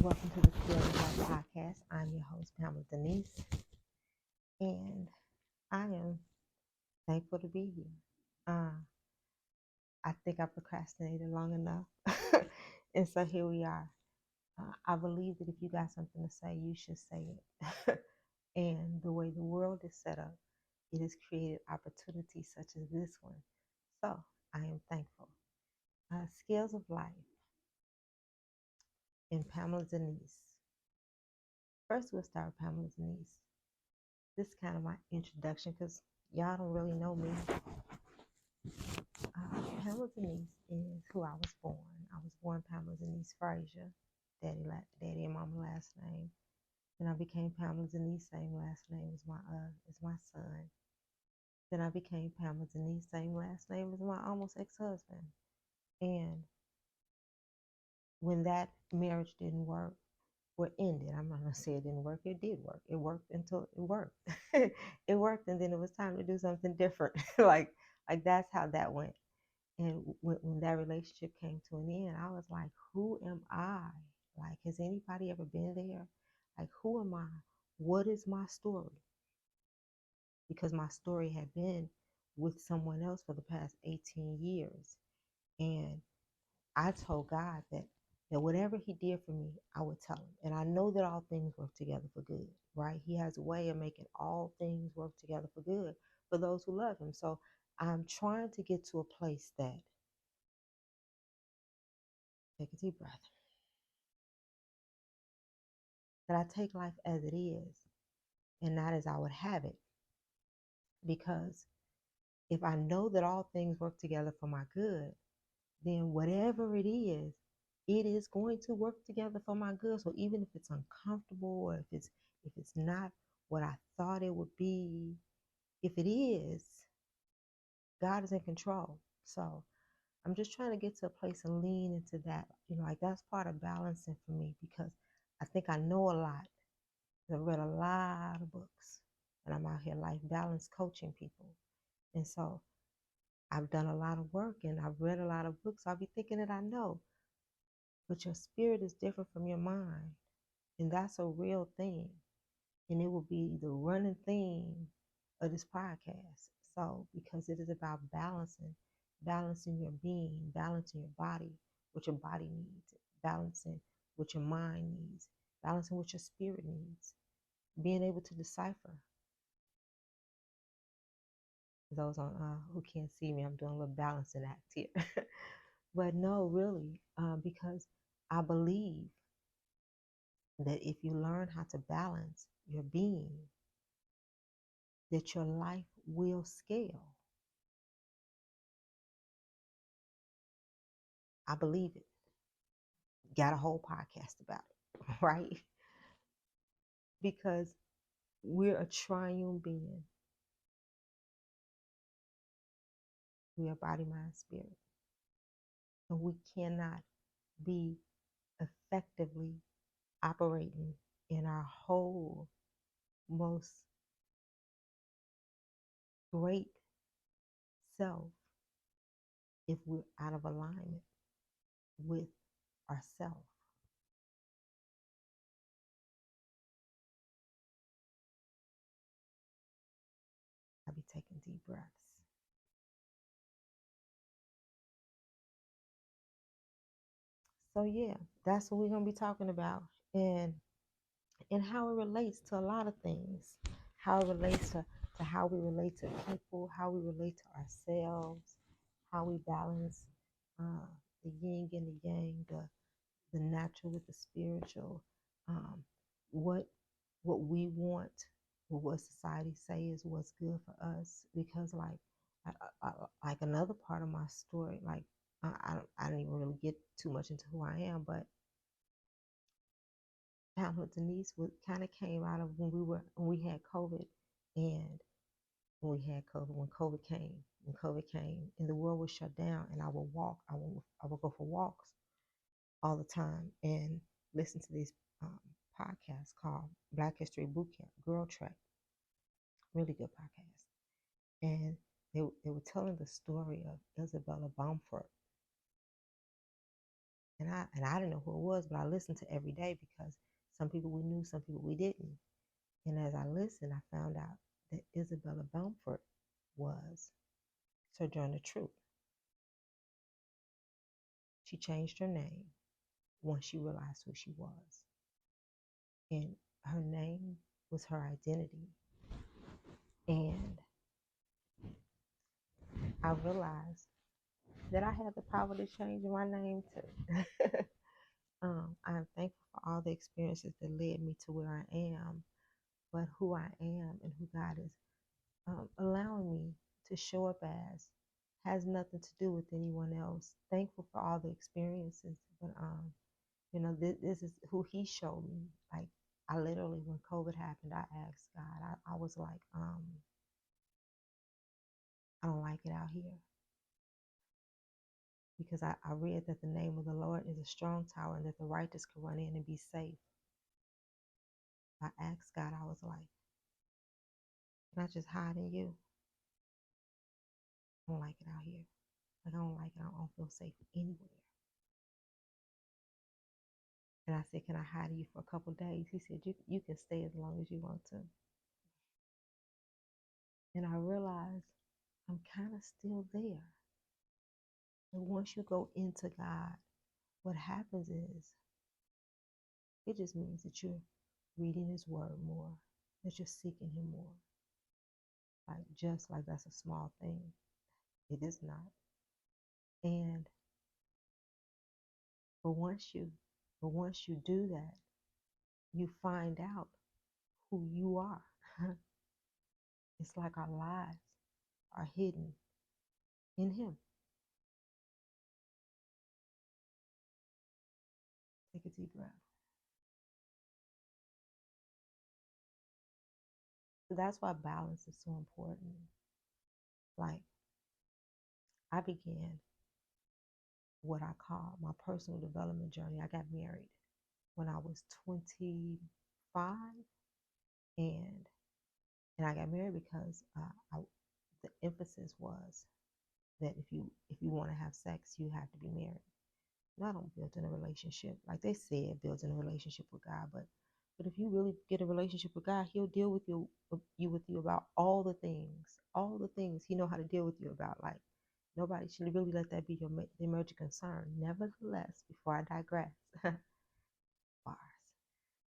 Welcome to the Creative Life Podcast. I'm your host, Pamela Denise, and I am thankful to be here. I think I procrastinated long enough, and so here we are. I believe that if you got something to say, you should say it. And the way the world is set up, it has created opportunities such as this one. So I am thankful. Skills of Life and Pamela Denise. First, we'll start with Pamela Denise. This is kind of my introduction because y'all don't really know me. Pamela Denise is who I was born. I was born Pamela Denise Frazier, daddy and mama last name. Then I became Pamela Denise, same last name as my son. Then I became Pamela Denise, same last name as my almost ex-husband. And when that marriage didn't work, or ended, I'm not gonna say it didn't work. It did work. It worked until it worked. It worked, and then it was time to do something different. like that's how that went. And when that relationship came to an end, I was like, who am I? Like, has anybody ever been there? Like, who am I? What is my story? Because my story had been with someone else for the past 18 years. And I told God that whatever he did for me, I would tell him. And I know that all things work together for good, right? He has a way of making all things work together for good for those who love him. So I'm trying to get to a place that, take a deep breath, that I take life as it is and not as I would have it. Because if I know that all things work together for my good, then whatever it is going to work together for my good. So even if it's uncomfortable or if it's not what I thought it would be, if it is, God is in control. So I'm just trying to get to a place and lean into that. Like that's part of balancing for me because I think I know a lot. I've read a lot of books and I'm out here life balance coaching people. And so I've done a lot of work and I've read a lot of books. I'll be thinking that I know, but your spirit is different from your mind. And that's a real thing. And it will be the running theme of this podcast. So, because it is about balancing your being, balancing your body, what your body needs, balancing what your mind needs, balancing what your spirit needs, being able to decipher. Those on who can't see me, I'm doing a little balancing act here. But no, really, because I believe that if you learn how to balance your being, that your life will scale. I believe it. Got a whole podcast about it, right? Because we're a triune being. We are body, mind, spirit. And we cannot be effectively operating in our whole most great self if we're out of alignment with ourself. I'll be taking deep breaths. So yeah, that's what we're gonna be talking about, and how it relates to a lot of things, how it relates to how we relate to people, how we relate to ourselves, how we balance uh, the yin and the yang, the natural with the spiritual, um, what we want, what society say is what's good for us. Because like another part of my story, like I don't even really get too much into who I am, but Pamela Denise kind of came out of when we had COVID, and when COVID came and the world was shut down, and I would go for walks all the time and listen to these podcasts called Black History Bootcamp, Girl Trek, really good podcast, and they were telling the story of Isabella Baumford, And I didn't know who it was, but I listened to every day because some people we knew, some people we didn't. And as I listened, I found out that Isabella Bamford was Sojourner Truth. She changed her name once she realized who she was. And her name was her identity. And I realized that I had the power to change my name too. I'm thankful for all the experiences that led me to where I am, but who I am and who God is allowing me to show up as has nothing to do with anyone else. Thankful for all the experiences, but this is who He showed me. Like I literally, when COVID happened, I asked God. I was like, I don't like it out here because I read that the name of the Lord is a strong tower and that the righteous can run in and be safe. I asked God. I was like, can I just hide in you? I don't like it out here. Like I don't like it. I don't feel safe anywhere. And I said, can I hide you for a couple of days? He said, you can stay as long as you want to. And I realized I'm kind of still there. And once you go into God, what happens is it just means that you're reading His Word more, that you're seeking Him more. Like just like that's a small thing. It is not. And but once you do that, you find out who you are. It's like our lives are hidden in Him. Take a deep breath. So that's why balance is so important. Like I began what I call my personal development journey. I got married when I was 25, and I got married because the emphasis was that if you want to have sex, you have to be married. Not on building a relationship, like they said, building a relationship with God, but if you really get a relationship with God, He'll deal with you about all the things He know how to deal with you about. Like nobody should really let that be your emerging concern. Nevertheless, before I digress, bars.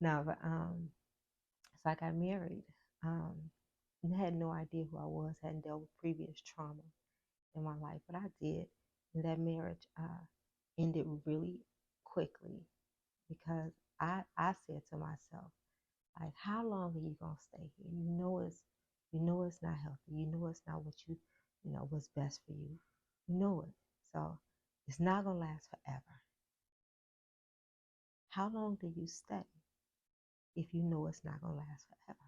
No, but so I got married. Um, and had no idea who I was. Hadn't dealt with previous trauma in my life, but I did. And that marriage ended really quickly because I said to myself, like, how long are you gonna stay here? You know it's not healthy. You know it's not what you know what's best for you. You know it. So it's not gonna last forever. How long do you stay if you know it's not gonna last forever?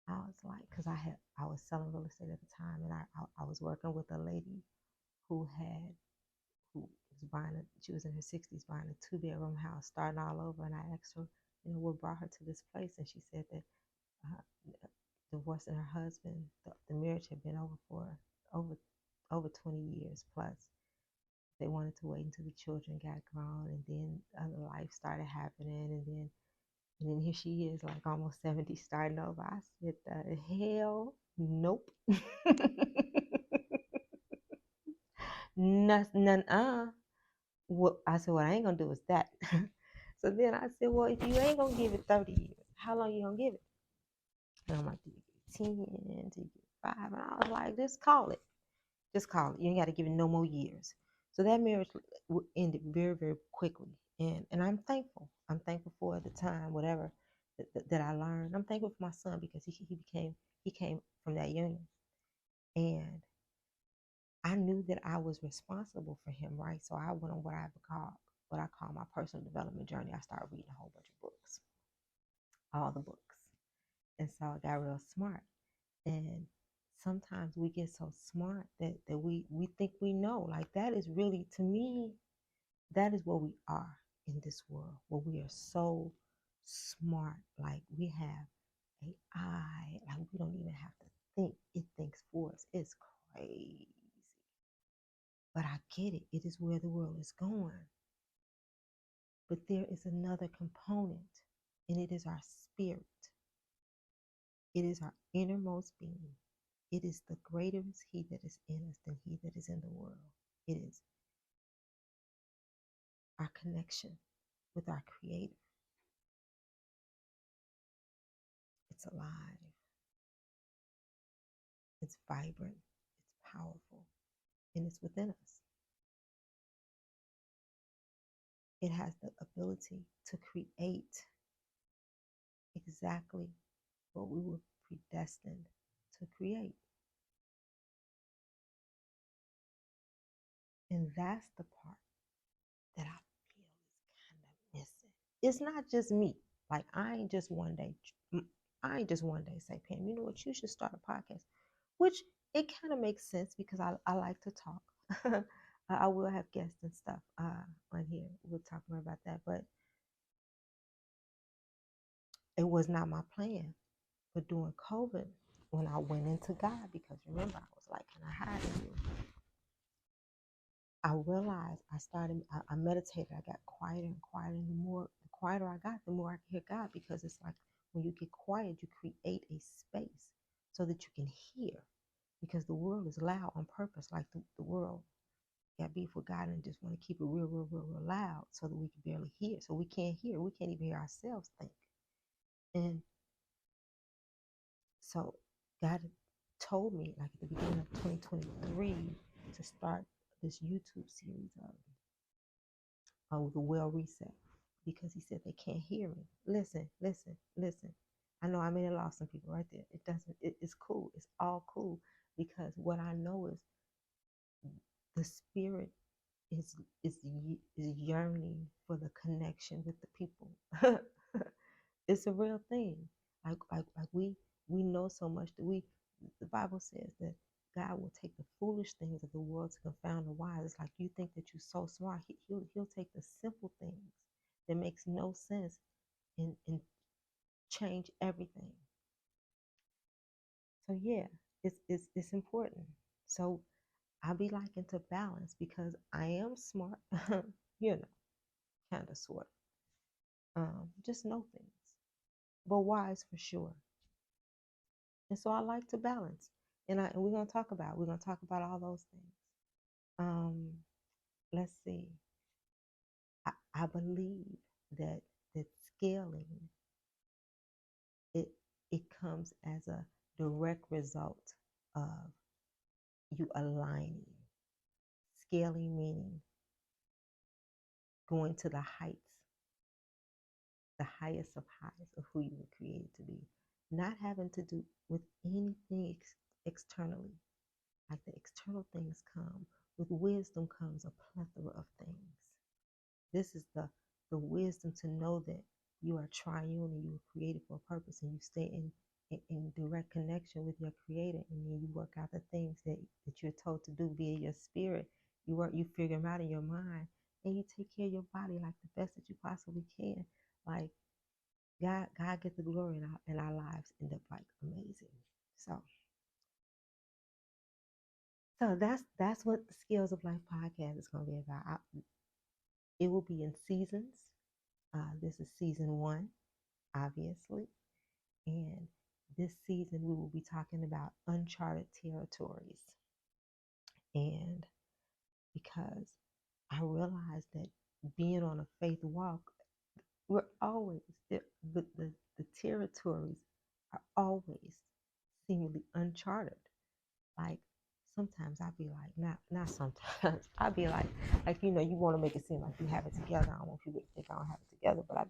I was like, because I was selling real estate at the time, and I was working with a lady who was buying she was in her 60s buying a 2-bedroom house, starting all over, and I asked her, what brought her to this place, and she said that divorcing her husband, the marriage had been over for over 20 years plus. They wanted to wait until the children got grown, and then other life started happening, and then here she is, like almost 70, starting over. I said, the hell, nope. None. What I said, what I ain't gonna do is that. So then I said, well, if you ain't gonna give it 30 years, how long you gonna give it? And I'm like, do you give it 10? Do you give it 5? And I was like, just call it. Just call it. You ain't got to give it no more years. So that marriage ended very, very quickly. And I'm thankful. I'm thankful for the time, whatever that I learned. I'm thankful for my son because he came from that union. And I knew that I was responsible for him, right? So I went on what I call my personal development journey. I started reading a whole bunch of books, all the books. And so I got real smart. And sometimes we get so smart that we think we know. Like that is really, to me, that is what we are in this world, where we are so smart. Like we have AI, like we don't even have to think. It thinks for us. It's crazy. But I get it. It is where the world is going. But there is another component, and it is our spirit. It is our innermost being. It is the greater is he that is in us than he that is in the world. It is our connection with our Creator. It's alive. It's vibrant. It's powerful. And it's within us. It has the ability to create exactly what we were predestined to create. And that's the part that I feel is kind of missing. It's not just me. Like I ain't just one day say, Pam, you know what, you should start a podcast. Which it kind of makes sense because I like to talk. I will have guests and stuff on here. We'll talk more about that. But it was not my plan. But during COVID, when I went into God, because remember, I was like, can I hide in you? I realized I meditated. I got quieter and quieter. And the quieter I got, the more I could hear God, because it's like when you get quiet, you create a space so that you can hear, because the world is loud on purpose. Like the world got beef with God and just want to keep it real, real, real, real loud so that we can barely hear. So we can't hear. We can't even hear ourselves think. And so God told me, like at the beginning of 2023, to start this YouTube series of the Well Reset, because he said they can't hear me. Listen, listen, listen. I know I may have lost some people right there. It's cool. It's all cool, because what I know is the spirit is yearning for the connection with the people. It's a real thing. Like we know so much that the Bible says that God will take the foolish things of the world to confound the wise. It's like you think that you're so smart. He'll take the simple things that makes no sense and change everything. So yeah, it's important. So I'll be like into balance, because I am smart, you know, kind of sort of. Just know things, but wise for sure. And so I like to balance. And we're gonna talk about all those things. Let's see. I believe that scaling it comes as a direct result of you aligning. Scaling meaning going to the heights, the highest of highs of who you were created to be. Not having to do with anything externally. Like the external things come. With wisdom comes a plethora of things. This is the wisdom to know that you are triune and you were created for a purpose, and you stay in direct connection with your creator, and then you work out the things that you're told to do via your spirit. You figure them out in your mind, and you take care of your body like the best that you possibly can. Like God get the glory in our lives end up like amazing. So that's what the Skills of Life podcast is going to be about. It will be in seasons. This is season 1, obviously. And this season, we will be talking about uncharted territories. And because I realized that being on a faith walk, we're always, the territories are always seemingly uncharted. Like, sometimes I'll be like, not sometimes, I'll be like, you want to make it seem like you have it together. I don't want people to think I don't have it together, but I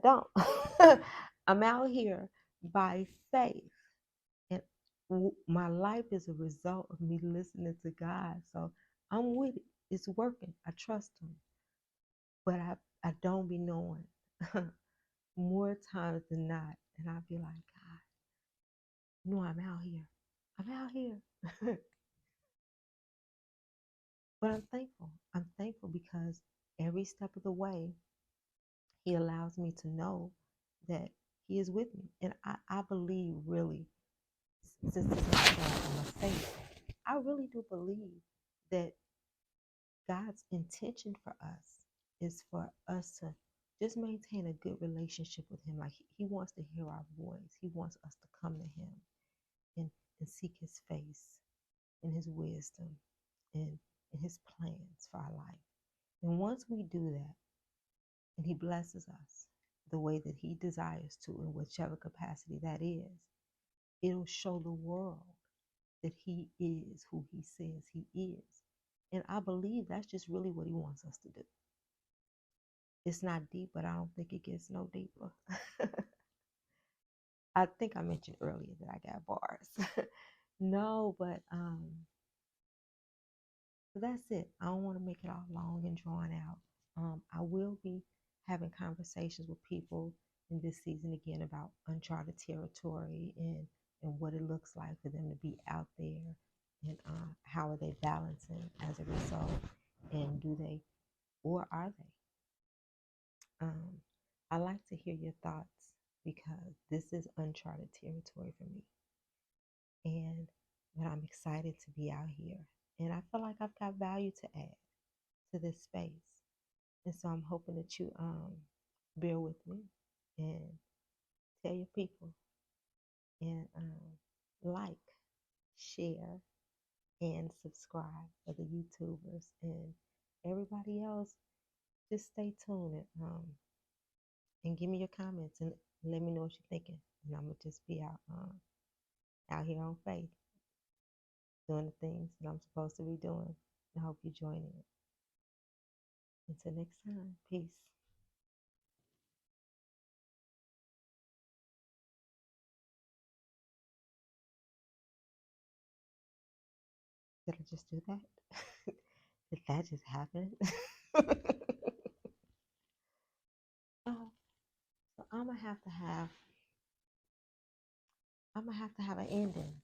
don't. I'm out here by faith. And my life is a result of me listening to God. So I'm with it. It's working. I trust him. But I don't be knowing more times than not. And I'll be like, God, I'm out here. I'm out here. But I'm thankful. I'm thankful because every step of the way, he allows me to know that he is with me. And I believe really, since this is on my faith, I really do believe that God's intention for us is for us to just maintain a good relationship with Him. Like He wants to hear our voice. He wants us to come to Him and, and seek His face and His wisdom and, and His plans for our life. And once we do that, and He blesses us the way that He desires to, in whichever capacity that is, it'll show the world that He is who He says He is. And I believe that's just really what He wants us to do. It's not deep, but I don't think it gets no deeper. I think I mentioned earlier that I got bars. No, but that's it. I don't want to make it all long and drawn out. I will be having conversations with people in this season again about uncharted territory and what it looks like for them to be out there, and how are they balancing as a result, and do they or are they? I like to hear your thoughts because this is uncharted territory for me, and but I'm excited to be out here, and I feel like I've got value to add to this space. And so I'm hoping that you bear with me and tell your people and like, share, and subscribe for the YouTubers, and everybody else. Just stay tuned and give me your comments and let me know what you're thinking. And I'm gonna just be out here on faith, doing the things that I'm supposed to be doing. I hope you join in. Until next time, peace. Did I just do that? Did that just happen? So I'm gonna have to have an ending.